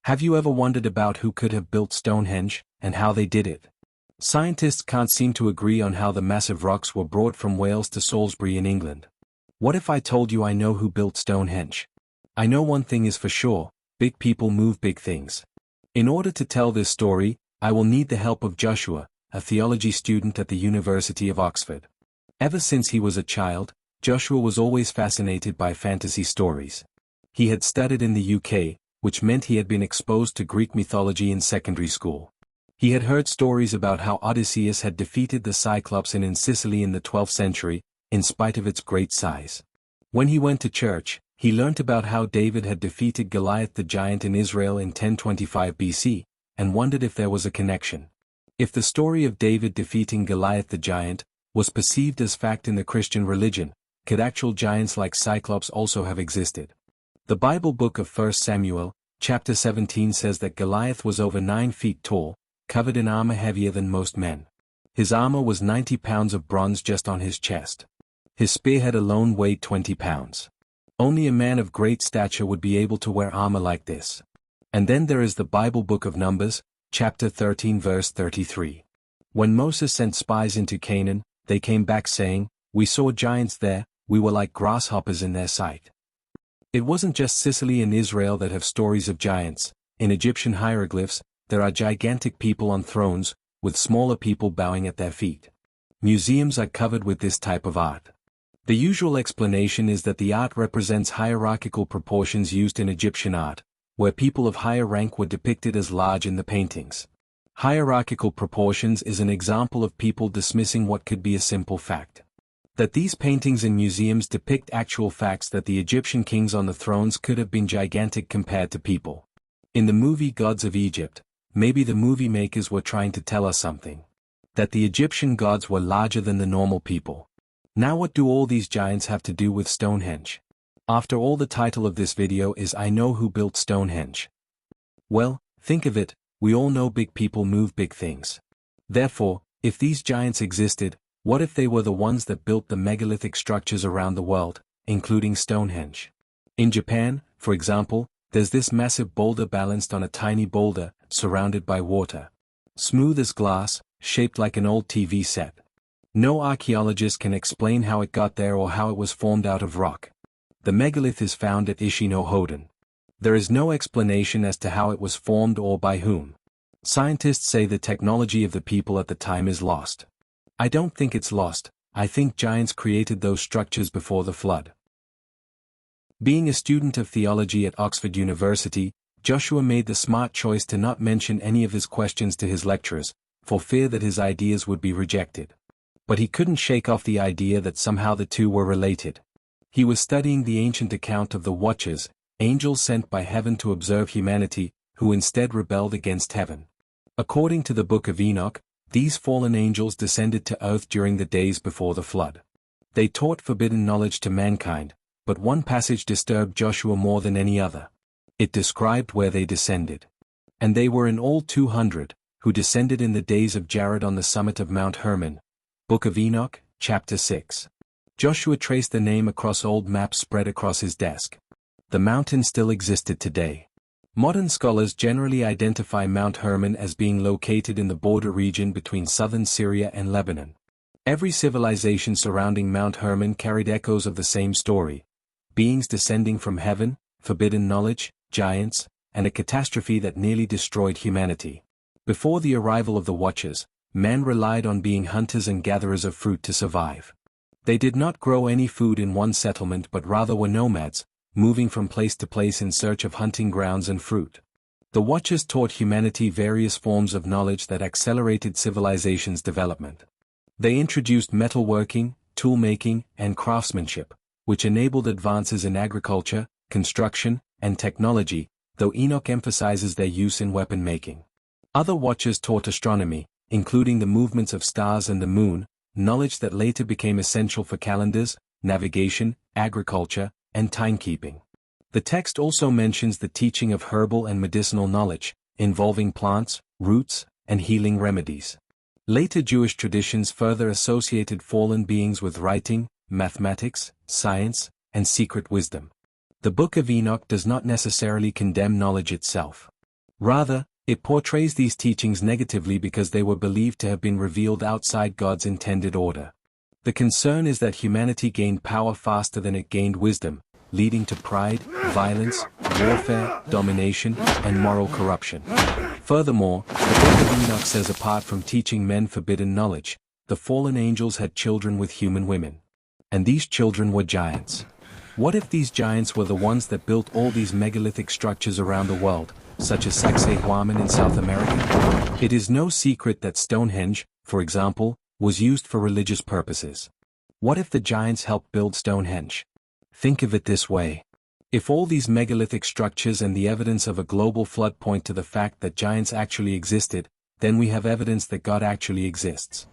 Have you ever wondered about who could have built Stonehenge, and how they did it? Scientists can't seem to agree on how the massive rocks were brought from Wales to Salisbury in England. What if I told you I know who built Stonehenge? I know one thing is for sure: big people move big things. In order to tell this story, I will need the help of Joshua, a theology student at the University of Oxford. Ever since he was a child, Joshua was always fascinated by fantasy stories. He had studied in the UK, which meant he had been exposed to Greek mythology in secondary school. He had heard stories about how Odysseus had defeated the Cyclops in Sicily in the 12th century, in spite of its great size. When he went to church, he learnt about how David had defeated Goliath the giant in Israel in 1025 BC, and wondered if there was a connection. If the story of David defeating Goliath the giant was perceived as fact in the Christian religion, could actual giants like Cyclops also have existed? The Bible book of 1 Samuel, chapter 17 says that Goliath was over 9 feet tall, covered in armor heavier than most men. His armor was 90 pounds of bronze just on his chest. His spearhead alone weighed 20 pounds. Only a man of great stature would be able to wear armor like this. And then there is the Bible book of Numbers, chapter 13 verse 33. When Moses sent spies into Canaan, they came back saying, "We saw giants there, we were like grasshoppers in their sight." It wasn't just Sicily and Israel that have stories of giants. In Egyptian hieroglyphs, there are gigantic people on thrones, with smaller people bowing at their feet. Museums are covered with this type of art. The usual explanation is that the art represents hierarchical proportions used in Egyptian art, where people of higher rank were depicted as large in the paintings. Hierarchical proportions is an example of people dismissing what could be a simple fact. That these paintings in museums depict actual facts that the Egyptian kings on the thrones could have been gigantic compared to people. In the movie Gods of Egypt, maybe the movie makers were trying to tell us something. That the Egyptian gods were larger than the normal people. Now what do all these giants have to do with Stonehenge? After all, the title of this video is I Know Who Built Stonehenge. Well, think of it, we all know big people move big things. Therefore, if these giants existed, what if they were the ones that built the megalithic structures around the world, including Stonehenge? In Japan, for example, there's this massive boulder balanced on a tiny boulder, surrounded by water. Smooth as glass, shaped like an old TV set. No archaeologist can explain how it got there or how it was formed out of rock. The megalith is found at Ishino-Hoden. There is no explanation as to how it was formed or by whom. Scientists say the technology of the people at the time is lost. I don't think it's lost, I think giants created those structures before the flood. Being a student of theology at Oxford University, Joshua made the smart choice to not mention any of his questions to his lecturers, for fear that his ideas would be rejected. But he couldn't shake off the idea that somehow the two were related. He was studying the ancient account of the Watchers, angels sent by heaven to observe humanity, who instead rebelled against heaven. According to the Book of Enoch, these fallen angels descended to earth during the days before the flood. They taught forbidden knowledge to mankind, but one passage disturbed Joshua more than any other. It described where they descended. And they were in all 200, who descended in the days of Jared on the summit of Mount Hermon. Book of Enoch, chapter 6. Joshua traced the name across old maps spread across his desk. The mountain still existed today. Modern scholars generally identify Mount Hermon as being located in the border region between southern Syria and Lebanon. Every civilization surrounding Mount Hermon carried echoes of the same story: beings descending from heaven, forbidden knowledge, giants, and a catastrophe that nearly destroyed humanity. Before the arrival of the Watchers, men relied on being hunters and gatherers of fruit to survive. They did not grow any food in one settlement but rather were nomads, moving from place to place in search of hunting grounds and fruit. The Watchers taught humanity various forms of knowledge that accelerated civilization's development. They introduced metalworking, tool-making, and craftsmanship, which enabled advances in agriculture, construction, and technology, though Enoch emphasizes their use in weapon-making. Other Watchers taught astronomy, including the movements of stars and the moon, knowledge that later became essential for calendars, navigation, agriculture, and timekeeping. The text also mentions the teaching of herbal and medicinal knowledge, involving plants, roots, and healing remedies. Later Jewish traditions further associated fallen beings with writing, mathematics, science, and secret wisdom. The Book of Enoch does not necessarily condemn knowledge itself. Rather, it portrays these teachings negatively because they were believed to have been revealed outside God's intended order. The concern is that humanity gained power faster than it gained wisdom, leading to pride, violence, warfare, domination, and moral corruption. Furthermore, the Book of Enoch says apart from teaching men forbidden knowledge, the fallen angels had children with human women. And these children were giants. What if these giants were the ones that built all these megalithic structures around the world, such as Sacsayhuaman in South America? It is no secret that Stonehenge, for example, was used for religious purposes. What if the giants helped build Stonehenge? Think of it this way. If all these megalithic structures and the evidence of a global flood point to the fact that giants actually existed, then we have evidence that God actually exists.